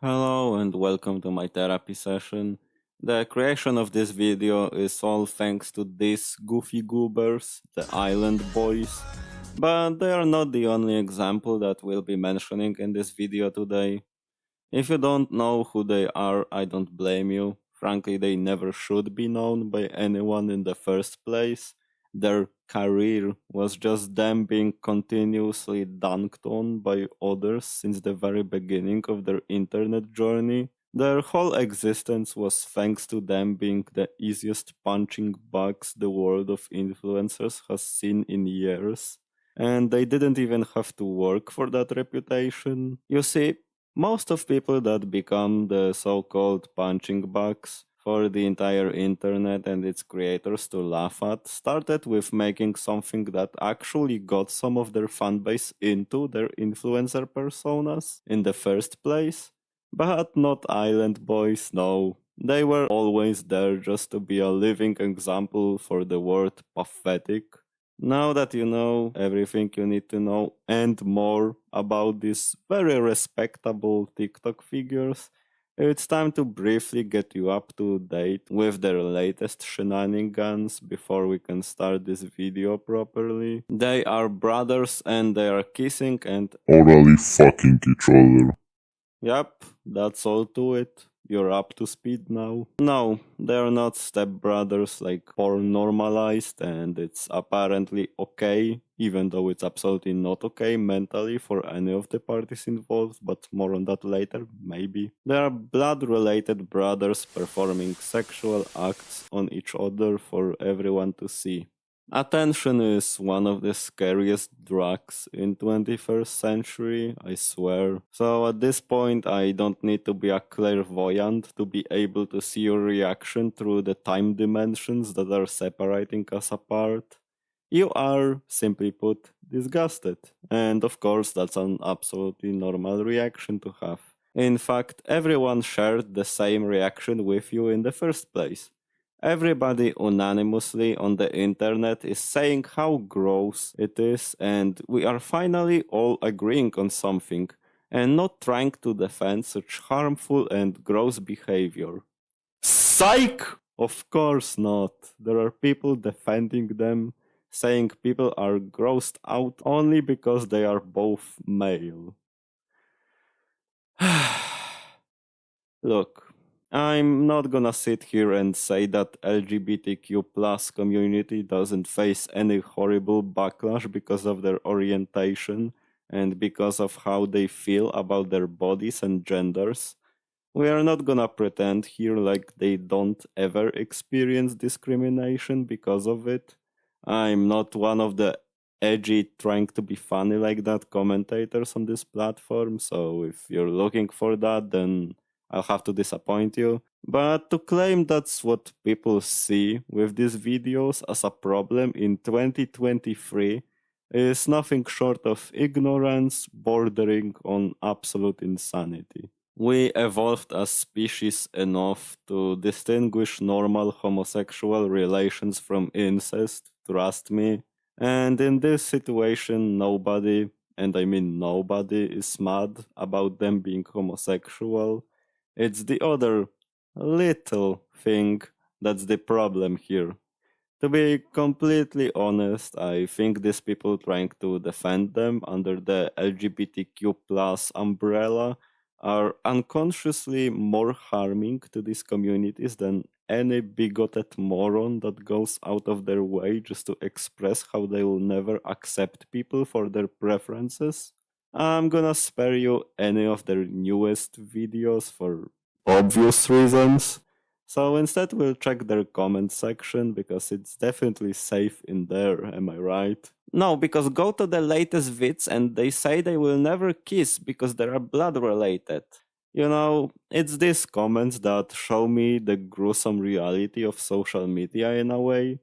Hello and welcome to my therapy session. The creation of this video is all thanks to these goofy goobers, the Island Boys, but they are not the only example that we'll be mentioning in this video today. If you don't know who they are, I don't blame you. Frankly, they never should be known by anyone in the first place. Their career was just them being continuously dunked on by others since the very beginning of their internet journey. Their whole existence was thanks to them being the easiest punching bags the world of influencers has seen in years. And they didn't even have to work for that reputation. You see, most of people that become the so-called punching bags for the entire internet and its creators to laugh at started with making something that actually got some of their fanbase into their influencer personas in the first place. But not Island Boys, no. They were always there just to be a living example for the word pathetic. Now that you know everything you need to know and more about these very respectable TikTok figures, it's time to briefly get you up to date with their latest shenanigans before we can start this video properly. They are brothers and they are kissing and orally fucking each other. yep, that's all to it. You're up to speed now. No, they're not stepbrothers like porn normalized, and it's apparently okay, even though it's absolutely not okay mentally for any of the parties involved, but more on that later, maybe. They are blood related brothers performing sexual acts on each other for everyone to see. Attention is one of the scariest drugs in 21st century, I swear. So at this point I don't need to be a clairvoyant to be able to see your reaction through the time dimensions that are separating us apart. You are, simply put, disgusted. And of course that's an absolutely normal reaction to have. In fact, everyone shared the same reaction with you in the first place. Everybody unanimously on the internet is saying how gross it is, and we are finally all agreeing on something and not trying to defend such harmful and gross behavior. Psych! Of course not. There are people defending them, saying people are grossed out only because they are both male. Look, I'm not gonna sit here and say that LGBTQ plus community doesn't face any horrible backlash because of their orientation and because of how they feel about their bodies and genders. We are not gonna pretend here like they don't ever experience discrimination because of it. I'm not one of the edgy, trying to be funny like that commentators on this platform, so if you're looking for that, then I'll have to disappoint you. But to claim that's what people see with these videos as a problem in 2023 is nothing short of ignorance bordering on absolute insanity. We evolved as species enough to distinguish normal homosexual relations from incest, trust me. And in this situation, nobody, and I mean nobody, is mad about them being homosexual. It's the other little thing that's the problem here. To be completely honest, I think these people trying to defend them under the LGBTQ plus umbrella are unconsciously more harming to these communities than any bigoted moron that goes out of their way just to express how they will never accept people for their preferences. I'm gonna spare you any of their newest videos for obvious reasons. So instead, we'll check their comment section because it's definitely safe in there, am I right? No, because go to the latest vids and they say they will never kiss because they are blood related. You know, it's these comments that show me the gruesome reality of social media in a way.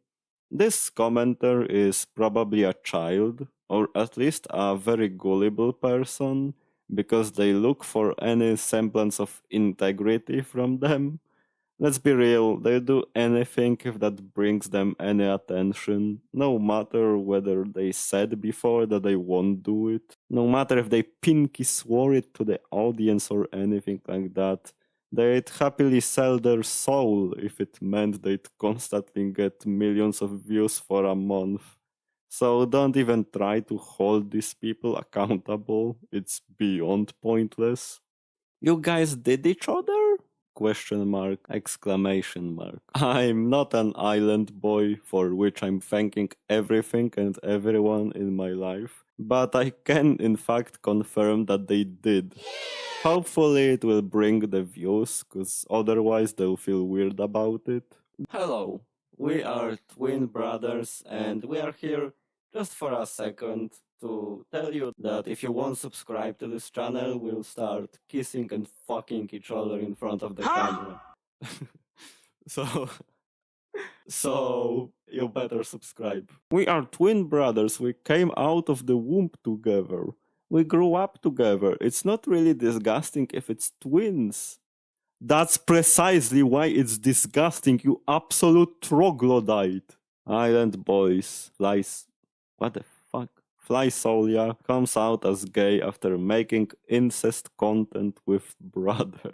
This commenter is probably a child, or at least a very gullible person, because they look for any semblance of integrity from them. Let's be real, they'll do anything if that brings them any attention, no matter whether they said before that they won't do it, no matter if they pinky swore it to the audience or anything like that. They'd happily sell their soul if it meant they'd constantly get millions of views for a month. So don't even try to hold these people accountable, it's beyond pointless. You guys did each other? Question mark, exclamation mark. I'm not an island boy for which I'm thanking everything and everyone in my life, but I can in fact confirm that they did. Hopefully it will bring the views, cause otherwise they'll feel weird about it. Hello, we are twin brothers and we are here just for a second to tell you that if you won't subscribe to this channel, we'll start kissing and fucking each other in front of the camera. so, so you better subscribe. We are twin brothers. We came out of the womb together. We grew up together. It's not really disgusting if it's twins. That's precisely why it's disgusting, you absolute troglodyte. Island boys, flies. What the fuck? Fly Solia comes out as gay after making incest content with brother.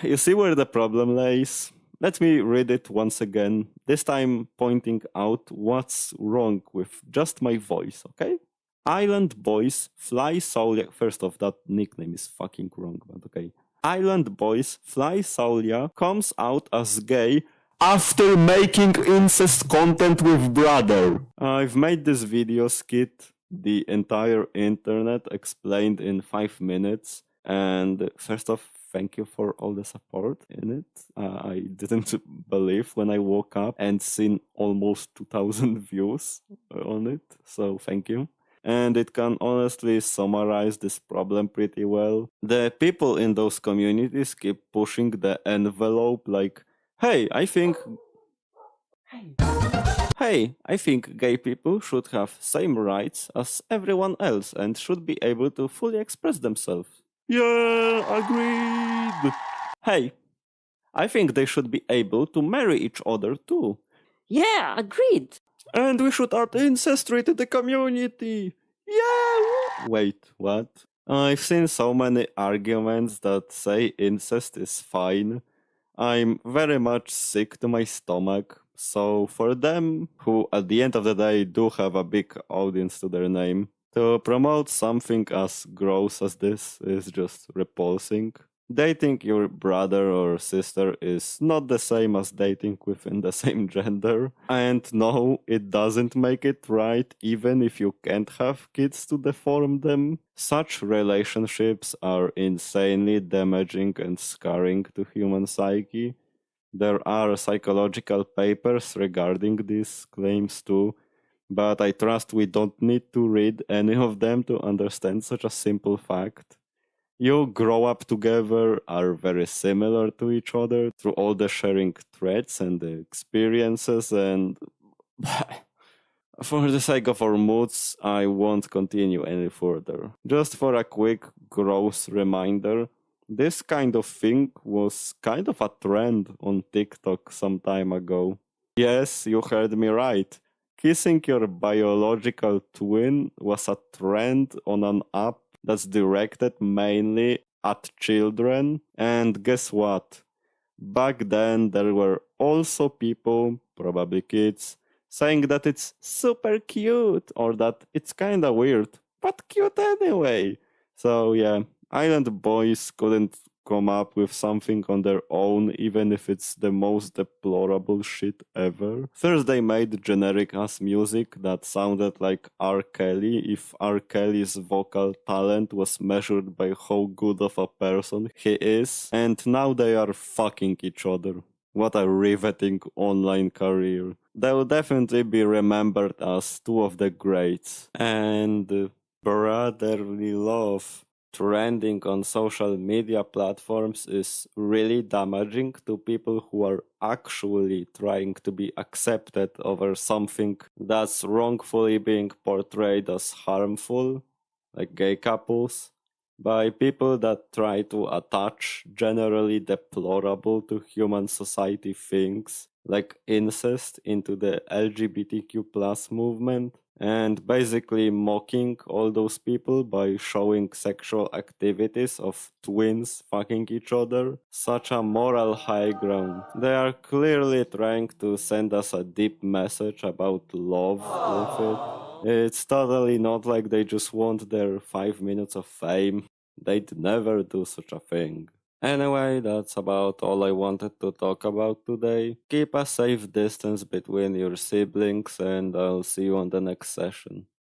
You see where the problem lays? Let me read it once again, this time pointing out what's wrong with just my voice, okay? Island boys, Fly Solia. First off, that nickname is fucking wrong, but okay. Island boys, Fly Solia comes out as gay after making incest content with brother. I've made this video skit, the entire internet explained in 5 minutes. And first off, thank you for all the support in it. I didn't believe when I woke up and seen almost 2,000 views on it. So thank you. And it can honestly summarize this problem pretty well. The people in those communities keep pushing the envelope like, hey, I think gay people should have same rights as everyone else and should be able to fully express themselves. Yeah, agreed. Hey, I think they should be able to marry each other too. Yeah, agreed. And we should add ancestry to the community. Yeah! Wait, what? I've seen so many arguments that say incest is fine. I'm very much sick to my stomach. So for them, who at the end of the day do have a big audience to their name, to promote something as gross as this is just repulsing. Dating your brother or sister is not the same as dating within the same gender. And no, it doesn't make it right even if you can't have kids to deform them. Such relationships are insanely damaging and scarring to human psyche. There are psychological papers regarding these claims too, but I trust we don't need to read any of them to understand such a simple fact. You grow up together, are very similar to each other through all the sharing traits and the experiences, and for the sake of our moods, I won't continue any further. Just for a quick, gross reminder, this kind of thing was kind of a trend on TikTok some time ago. Yes, you heard me right. Kissing your biological twin was a trend on an app that's directed mainly at children. And guess what? Back then, there were also people, probably kids, saying that it's super cute or that it's kinda weird, but cute anyway. So yeah, Island Boys couldn't come up with something on their own, even if it's the most deplorable shit ever. First, they made generic ass music that sounded like R. Kelly if R. Kelly's vocal talent was measured by how good of a person he is, and now they are fucking each other. What a riveting online career. They'll definitely be remembered as two of the greats. And brotherly love trending on social media platforms is really damaging to people who are actually trying to be accepted over something that's wrongfully being portrayed as harmful, like gay couples. by people that try to attach generally deplorable to human society things like incest into the LGBTQ plus movement, and basically mocking all those people by showing sexual activities of twins fucking each other. Such a moral high ground. They are clearly trying to send us a deep message about love with it. It's totally not like they just want their 5 minutes of fame. They'd never do such a thing. Anyway, that's about all I wanted to talk about today. Keep a safe distance between your siblings, and I'll see you on the next session.